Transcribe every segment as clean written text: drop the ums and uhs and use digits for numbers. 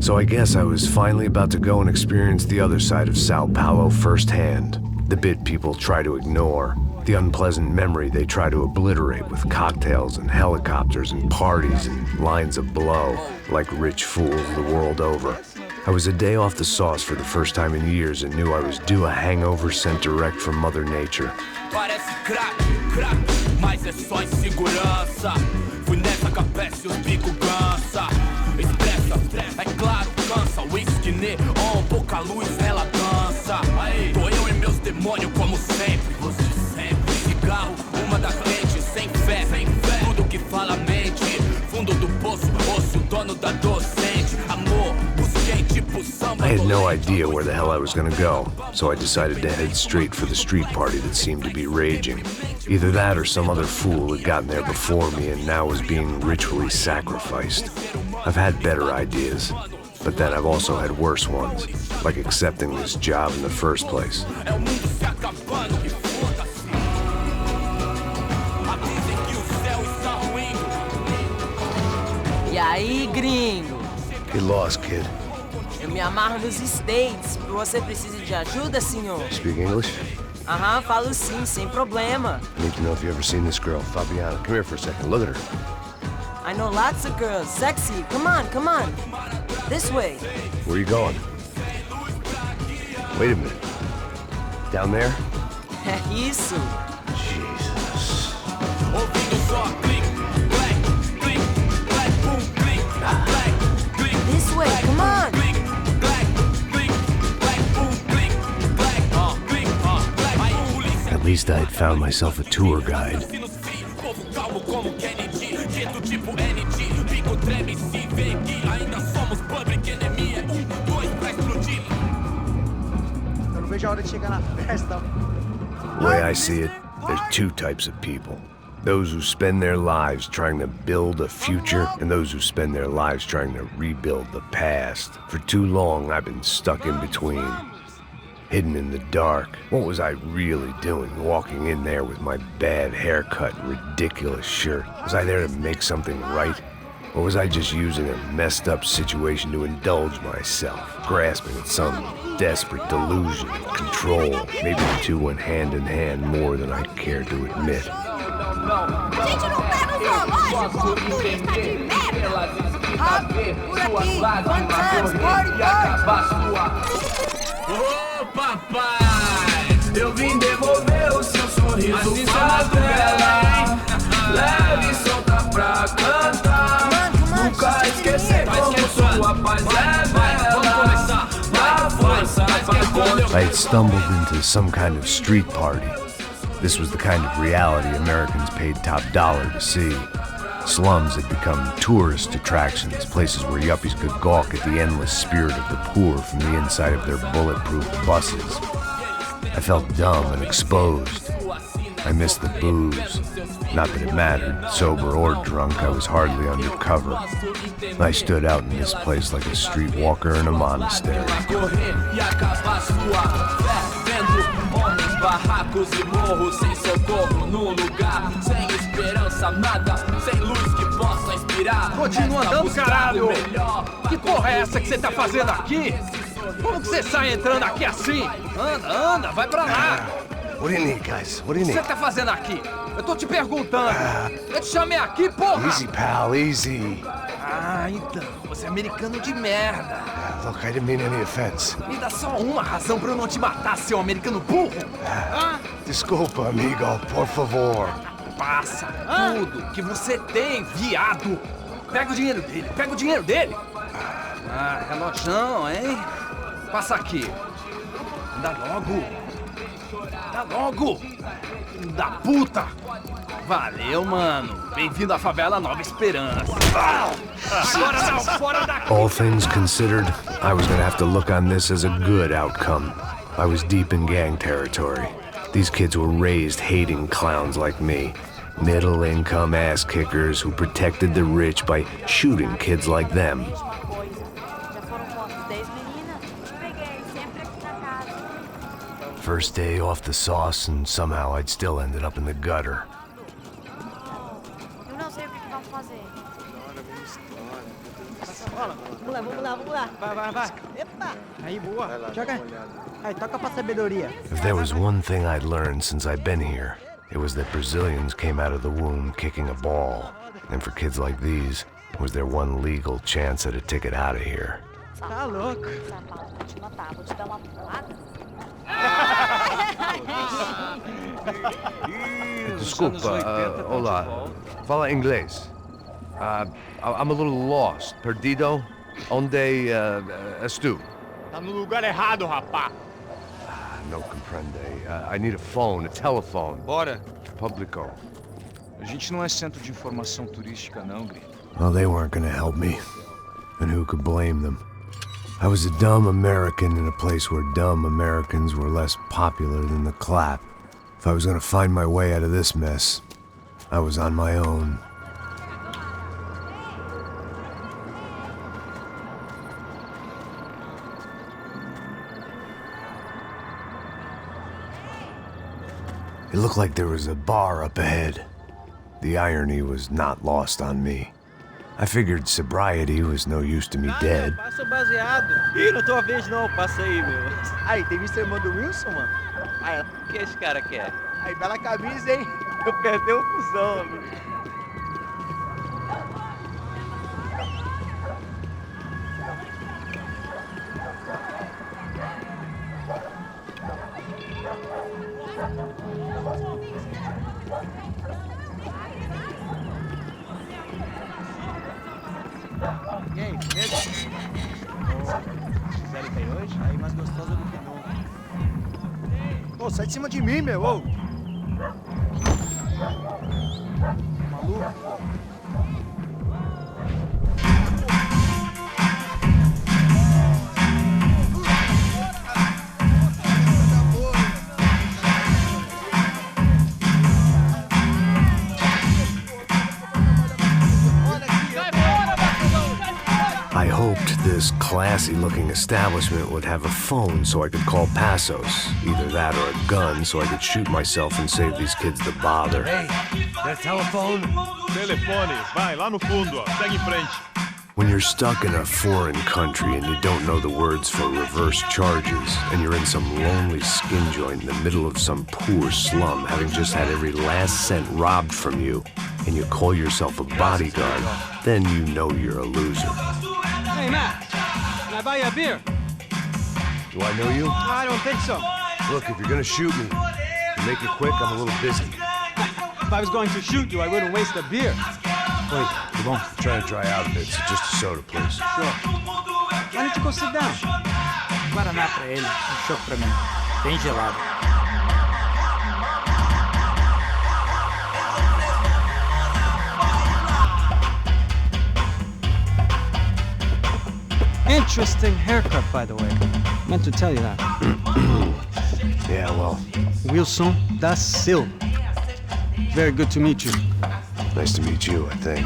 So I guess I was finally about to go and experience the other side of Sao Paulo firsthand. The bit people try to ignore. The unpleasant memory they try to obliterate with cocktails and helicopters and parties and lines of blow, like rich fools the world over. I was a day off the sauce for the first time in years and knew I was due a hangover sent direct from Mother Nature. Parece crack, mas é só insegurança. Fui nessa capeste os bico cansa. Expressa, é claro, cansa. Whisky, neon, pouca luz, ela dança. Tô eu e meus demônios como sempre. Você sempre. Cigarro, uma da frente, sem fé. Tudo que fala mente. Fundo do poço, osso, dono da docente. Amor, busquei tipo samba. I had no idea where the hell I was gonna go, so I decided to head straight for the street party that seemed to be raging. Either that or some other fool had gotten there before me and now was being ritually sacrificed. I've had better ideas, but then I've also had worse ones, like accepting this job in the first place. E aí, gringo? Get lost, kid. Eu me amarro nos States. Você precisa de ajuda, senhor? Speak English? Aham, falo sim, sem problema. I need to know if you've ever seen this girl, Fabiana. Come here for a second. Look at her. I know lots of girls. Sexy. Come on, come on. This way. Where are you going? Wait a minute. Down there? É isso. Jesus. This way, come on. At least I had found myself a tour guide. The way I see it, there's two types of people. Those who spend their lives trying to build a future, and those who spend their lives trying to rebuild the past. For too long, I've been stuck in between. Hidden in the dark. What was I really doing, walking in there with my bad haircut and ridiculous shirt? Was I there to make something right? Or was I just using a messed up situation to indulge myself, grasping at some desperate delusion of control? Maybe the two went hand in hand more than I care to admit. A gente não pega o zoológico, por isso tá de merda! Por aqui, one times, party! Ô papai, eu vim devolver o seu sorriso favela. Leve e solta pra cantar. Nunca esquecer como sua paz é bela. Dá força pra continuar. I had stumbled into some kind of street party. This was the kind of reality Americans paid top dollar to see. Slums had become tourist attractions, places where yuppies could gawk at the endless spirit of the poor from the inside of their bulletproof buses. I felt dumb and exposed. I missed the booze. Not that it mattered, sober or drunk, I was hardly undercover. I stood out in this place like a streetwalker in a monastery. Barracos e morros sem socorro num lugar sem esperança, nada, sem luz que possa inspirar. Continua andando, caralho! Que porra é essa que você tá fazendo aqui? Como que você sai entrando aqui assim? Anda, vai pra lá! What do you need, guys? What do you O que need? você tá fazendo aqui? Eu tô te perguntando. Eu te chamei aqui, porra! Easy, pal, easy. Ah, então, você é americano de merda. Look, I didn't mean any offense. Me dá só uma razão pra eu não te matar, seu americano burro. Desculpa, amigo, por favor. Passa tudo que você tem, viado. Pega o dinheiro dele, Ah, relojão, hein? Passa aqui. Dá logo. Filho da puta. Valeu, mano. Bem-vindo à favela Nova Esperança. Agora não, fora daqui. All things considered, I was gonna have to look on this as a good outcome. I was deep in gang territory. These kids were raised hating clowns like me. Middle-income ass-kickers who protected the rich by shooting kids like them. First day off the sauce, and somehow I'd still ended up in the gutter. sei o que vamos fazer. Vamos lá. Vai. Epa! Aí, boa. Joga. Aí, toca pra sabedoria. If there was one thing I'd learned since I'd been here, it was that Brazilians came out of the womb kicking a ball. And for kids like these, it was their one legal chance at a ticket out of here. Tá louco. São Paulo, vou te notar, vou te dar uma porrada. Desculpa, olá. Fala inglês. I'm a little lost. Perdido? Onde estou? Tá no lugar errado, rapá. No comprende. I need a phone, a telephone. Bora. Publico. A gente não é centro de informação turística, não, Gri. Well, they weren't gonna help me. And who could blame them? I was a dumb American in a place where dumb Americans were less popular than the clap. If I was gonna find my way out of this mess, I was on my own. It looked like there was a bar up ahead. The irony was not lost on me. I figured sobriety was no use to me dead. Passa o baseado. Ih, não tô a vez não, passa aí, meu. Aí, tem visto a irmã do Wilson, mano? Aí, o que esse cara quer? Aí, bela camisa, hein? Eu perdi o cuzão, amigo. E aí, beleza? Gisele tem hoje? Aí mais gostosa do que nunca. Ô, sai de cima de mim, meu! Ô. Maluco, pô. I hoped this classy-looking establishment would have a phone so I could call Passos. Either that or a gun so I could shoot myself and save these kids the bother. Hey, that telephone? Telefone, vai lá no fundo, ó. Segue em frente. When you're stuck in a foreign country and you don't know the words for reverse charges, and you're in some lonely skin joint in the middle of some poor slum, having just had every last cent robbed from you, and you call yourself a bodyguard, then you know you're a loser. Hey, Matt, can I buy you a beer? Do I know you? I don't think so. Look, if you're gonna shoot me, to make it quick, I'm a little busy. If I was going to shoot you, I wouldn't waste a beer. Wait, come on. I'm trying to dry out a bit, so just a soda, please. Sure. Why don't you go sit down? Guaraná pra ele, chopp pra mim. Bem gelado. Interesting haircut, by the way. Meant to tell you that. Yeah, well, Wilson da Silva. Very good to meet you. nice to meet you, I think.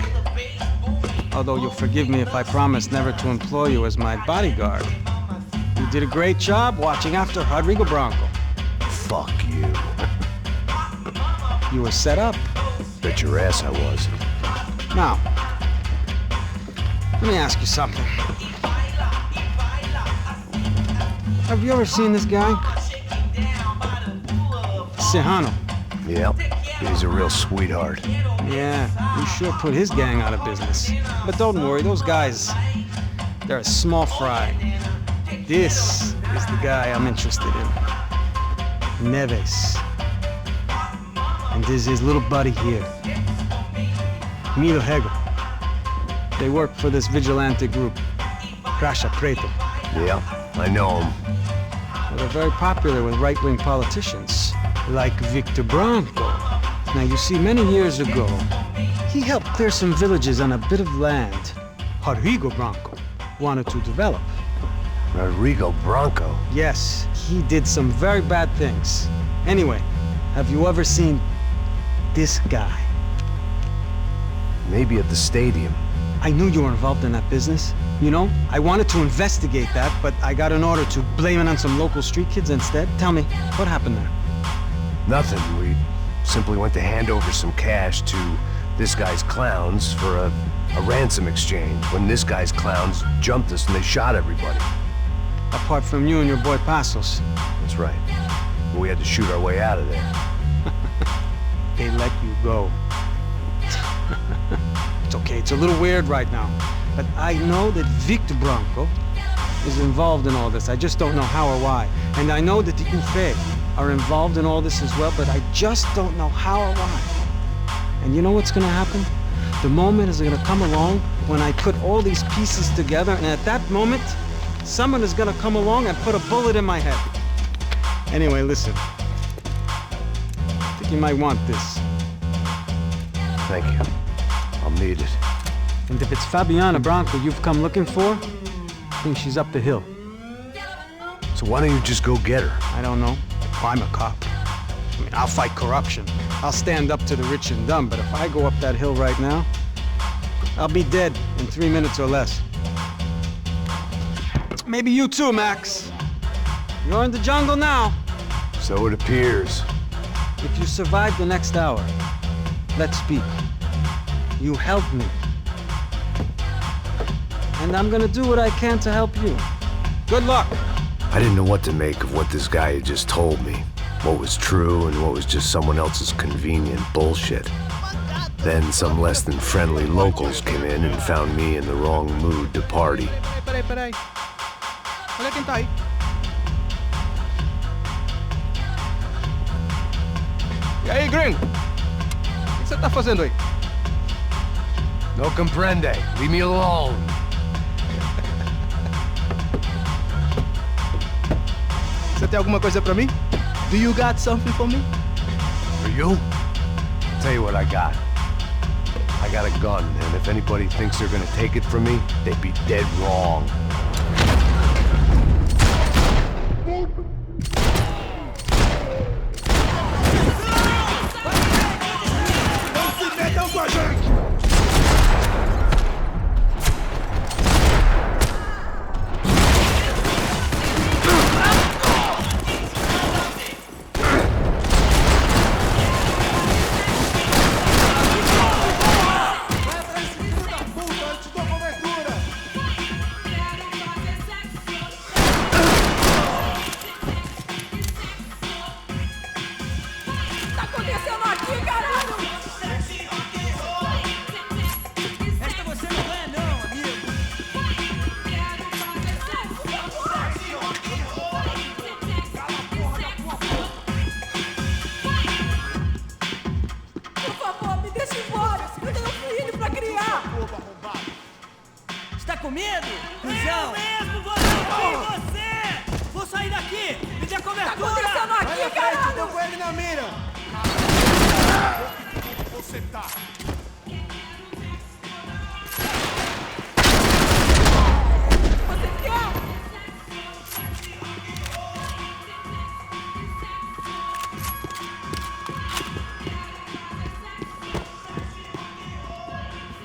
Although you'll forgive me if I promise never to employ you as my bodyguard. You did a great job watching after Rodrigo Branco. Fuck you. You were set up. Bet your ass I was. Now, let me ask you something. Have you ever seen this guy? Serrano. Yep, he's a real sweetheart. Yeah, you sure put his gang out of business. But don't worry, those guys, they're a small fry. This is the guy I'm interested in. Neves. And this is his little buddy here. Milo Hegel. They work for this vigilante group, Crasha Preto. Yeah, I know him. Well, they're very popular with right-wing politicians, like Victor Branco. Now, you see, many years ago, he helped clear some villages on a bit of land Rodrigo Branco wanted to develop. Rodrigo Branco? Yes, he did some very bad things. Anyway, have you ever seen this guy? Maybe at the stadium. I knew you were involved in that business. You know, I wanted to investigate that, but I got an order to blame it on some local street kids instead. Tell me, what happened there? Nothing. We simply went to hand over some cash to this guy's clowns for a ransom exchange when this guy's clowns jumped us and they shot everybody. Apart from you and your boy Passos. That's right. We had to shoot our way out of there. They let you go. It's okay, it's a little weird right now. But I know that Victor Branco is involved in all this. I just don't know how or why. And I know that the Ufe are involved in all this as well, but I just don't know how or why. And you know what's gonna happen? The moment is gonna come along when I put all these pieces together, and at that moment, someone is gonna come along and put a bullet in my head. Anyway, listen. I think you might want this. Thank you. I'll need it. And if it's Fabiana Branco you've come looking for, I think she's up the hill. So why don't you just go get her? I don't know. I'm a cop. I mean, I'll fight corruption. I'll stand up to the rich and dumb, but if I go up that hill right now, I'll be dead in 3 minutes or less. Maybe you too, Max. You're in the jungle now. So it appears. If you survive the next hour, let's speak. You help me. And I'm gonna do what I can to help you. Good luck. I didn't know what to make of what this guy had just told me. What was true and what was just someone else's convenient bullshit. Then some less than friendly locals came in and found me in the wrong mood to party. Peraí. Olha quem tá aí. E aí, gringo? O que você tá fazendo aí? No comprende. Leave me alone. Você tem alguma coisa pra mim? Do you got something for me? For you? Tell you what I got. I got a gun, and if anybody thinks they're gonna take it from me, they'd be dead wrong. Com medo? Eu mesmo vou destruir você! Vou sair daqui! Me dê cobertura! Tá acontecendo aqui, caralho? Tô com ele na mira! Você tá. Você quer?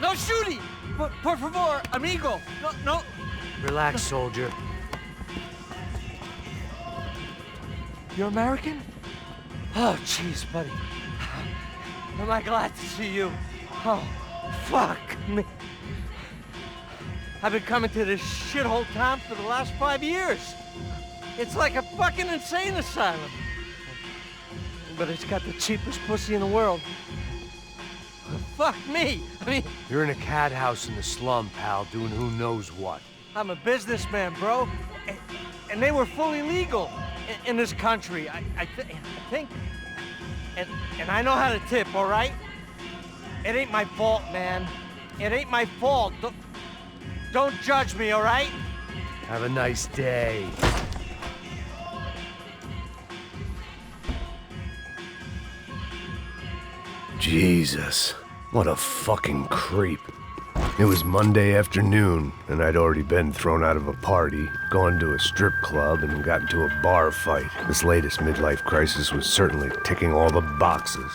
No shooting! Por favor, amigo! No! Relax, soldier. You're American? Oh, jeez, buddy. Am I glad to see you? Oh, fuck me. I've been coming to this shithole town for the last 5 years. It's like a fucking insane asylum. But it's got the cheapest pussy in the world. Fuck me. I mean, You're in a cat house in the slum, pal, doing who knows what. I'm a businessman, bro. And they were fully legal in this country. I think. And I know how to tip, all right? It ain't my fault, man. It ain't my fault. Don't judge me, all right? Have a nice day. Jesus, what a fucking creep. It was Monday afternoon, and I'd already been thrown out of a party, gone to a strip club, and got into a bar fight. This latest midlife crisis was certainly ticking all the boxes.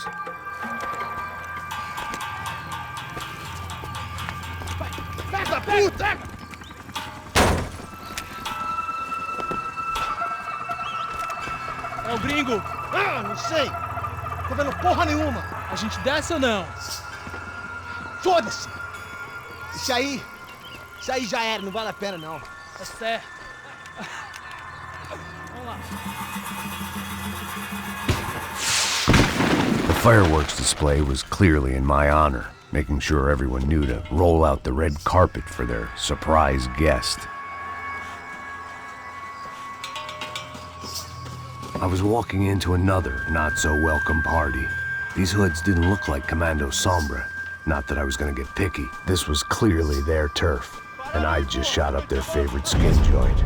Puta! É o gringo! Ah, não sei! Tô vendo porra nenhuma! A gente desce ou não? Foda-se! Isso aí já era, não vale a pena não. Tá certo. The fireworks display was clearly in my honor, making sure everyone knew to roll out the red carpet for their surprise guest. I was walking into another not-so-welcome party. These hoods didn't look like Commando Sombra. Not that I was gonna get picky. This was clearly their turf, and I just shot up their favorite skin joint.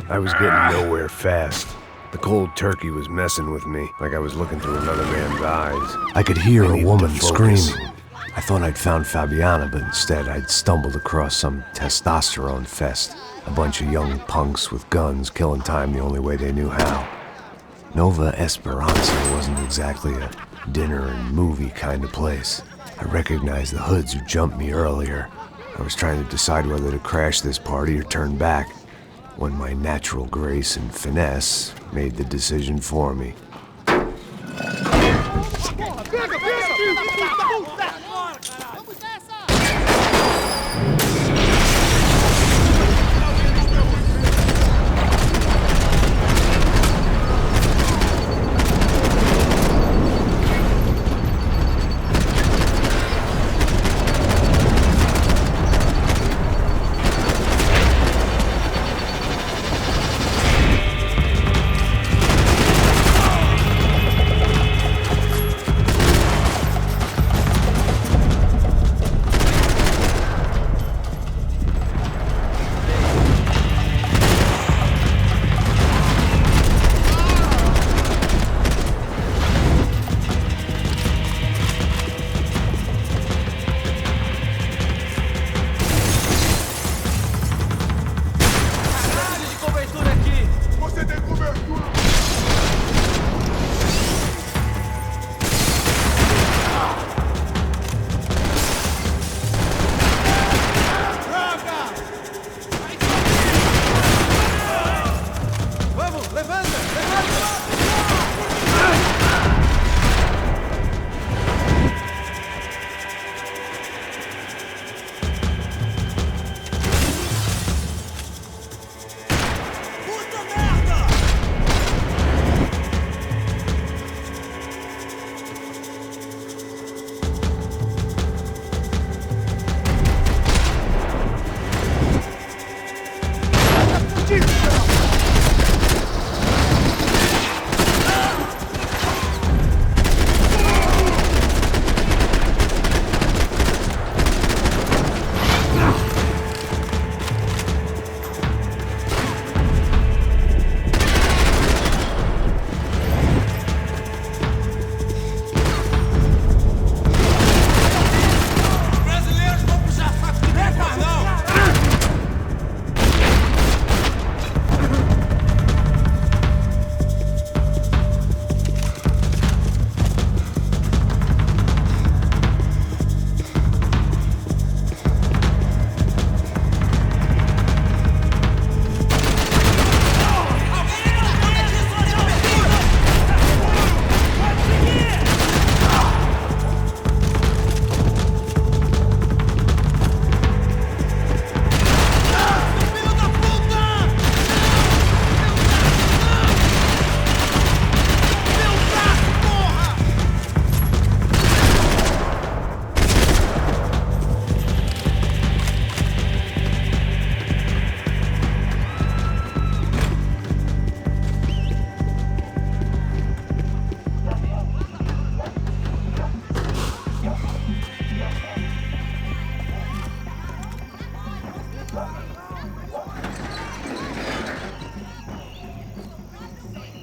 I was getting nowhere fast. The cold turkey was messing with me, like I was looking through another man's eyes. I could hear a woman screaming. I thought I'd found Fabiana, but instead I'd stumbled across some testosterone fest. A bunch of young punks with guns killing time the only way they knew how. Nova Esperanza wasn't exactly a dinner and movie kind of place. I recognized the hoods who jumped me earlier. I was trying to decide whether to crash this party or turn back, when my natural grace and finesse made the decision for me.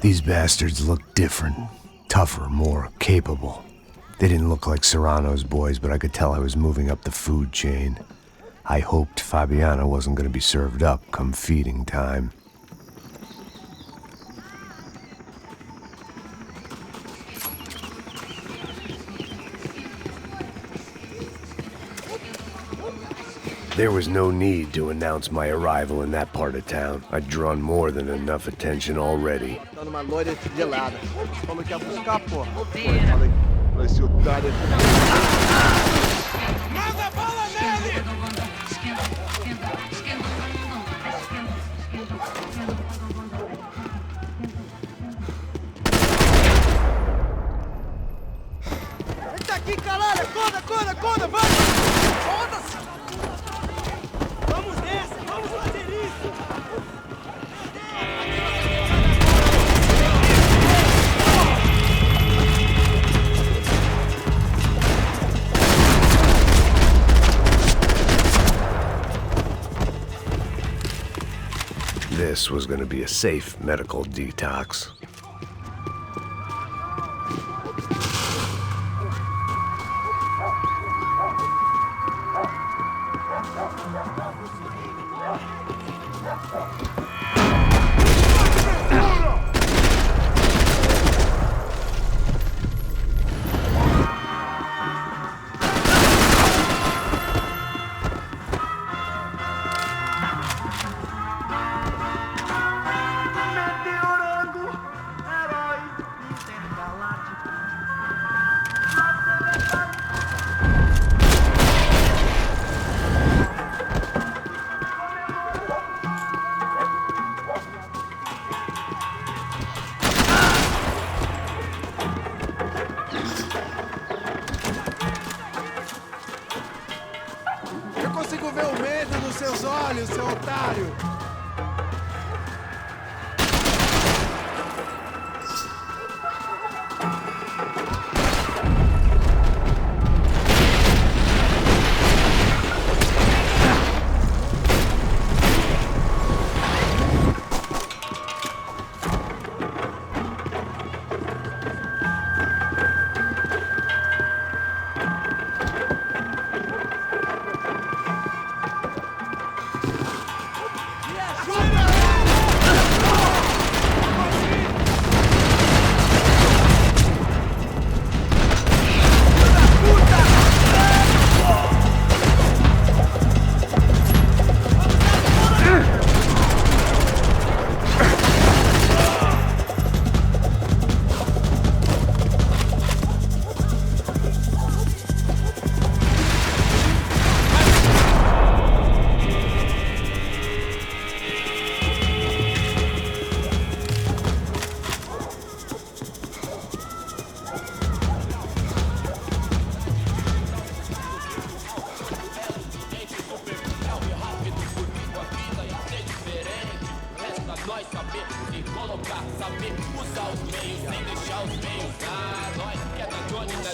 These bastards looked different, tougher, more capable. They didn't look like Serrano's boys, but I could tell I was moving up the food chain. I hoped Fabiana wasn't going to be served up come feeding time. There was no need to announce my arrival in that part of town. I'd drawn more than enough attention already. Dando uma loira gelada. Falou que ia buscar, porra. Falei, esse otário Manda bala nele! Ele tá aqui, caralho! Acorda, vamos! Foda-se! Vamos nessa, vamos fazer isso! This was going to be a safe medical detox. Eu consigo ver o medo nos seus olhos, seu otário!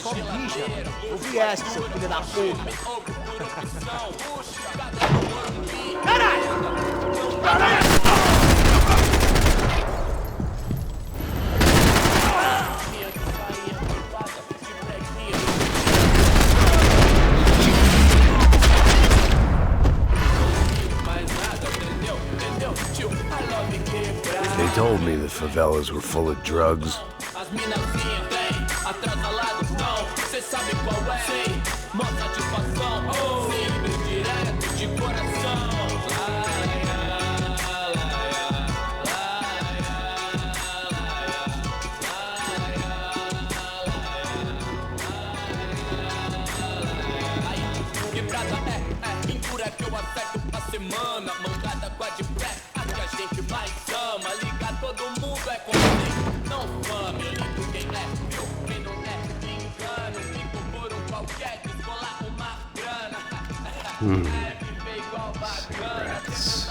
Só bija, eu vieste, seu filho da puta. They told me the favelas were full of drugs. Cigarettes.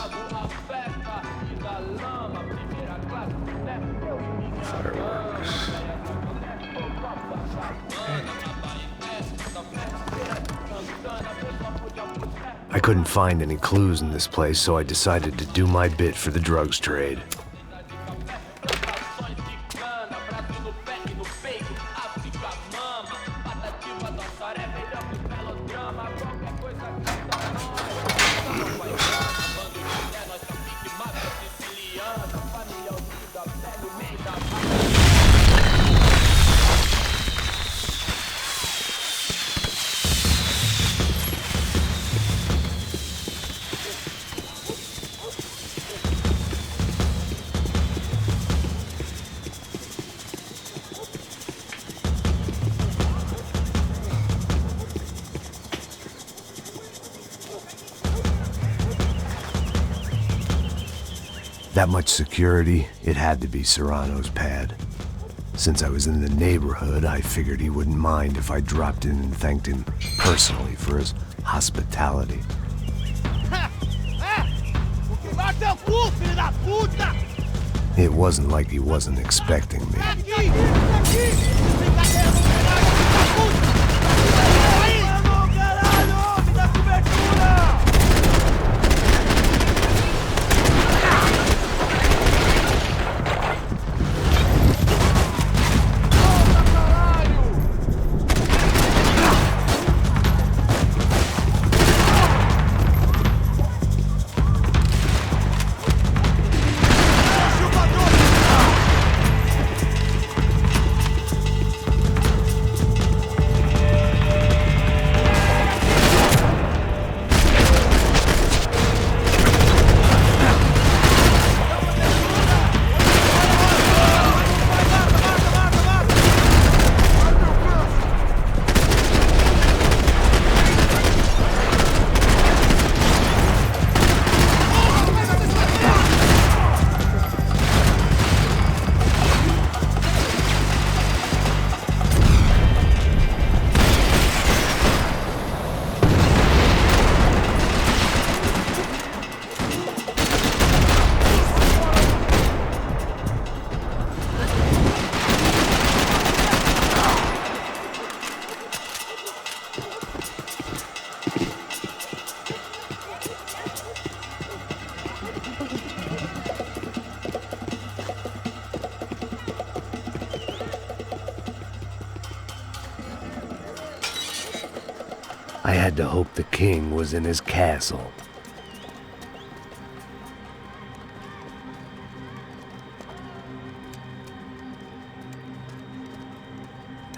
Fireworks. I couldn't find any clues in this place, so I decided to do my bit for the drugs trade. That much security, it had to be Serrano's pad. Since I was in the neighborhood, I figured he wouldn't mind if I dropped in and thanked him personally for his hospitality. It wasn't like he wasn't expecting me. I had to hope the king was in his castle.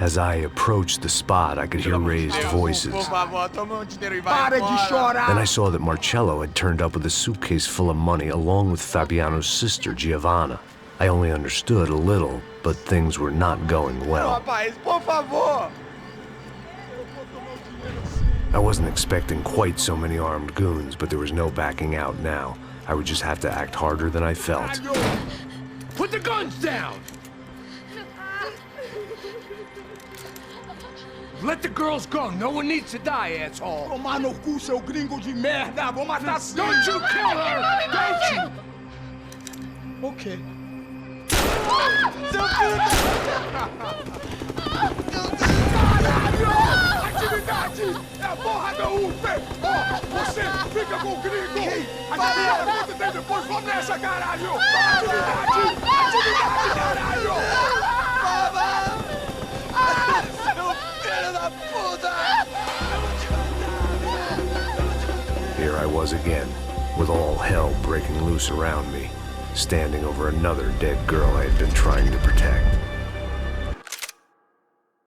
As I approached the spot, I could hear raised voices. Then I saw that Marcello had turned up with a suitcase full of money along with Fabiano's sister, Giovanna. I only understood a little, but things were not going well. I wasn't expecting quite so many armed goons, but there was no backing out now. I would just have to act harder than I felt. Put the guns down! Let the girls go. No one needs to die, asshole. Tomar no cu, seu gringo de merda! Vou matar sim! Don't you kill her! Don't you! Ok. Caralho! Atividade! É a porra da UP! Ó, você fica com o gringo! Adivinha a conta dele depois, vamos nessa, caralho! Atividade! Atividade, caralho! Here I was again, with all hell breaking loose around me, standing over another dead girl I had been trying to protect.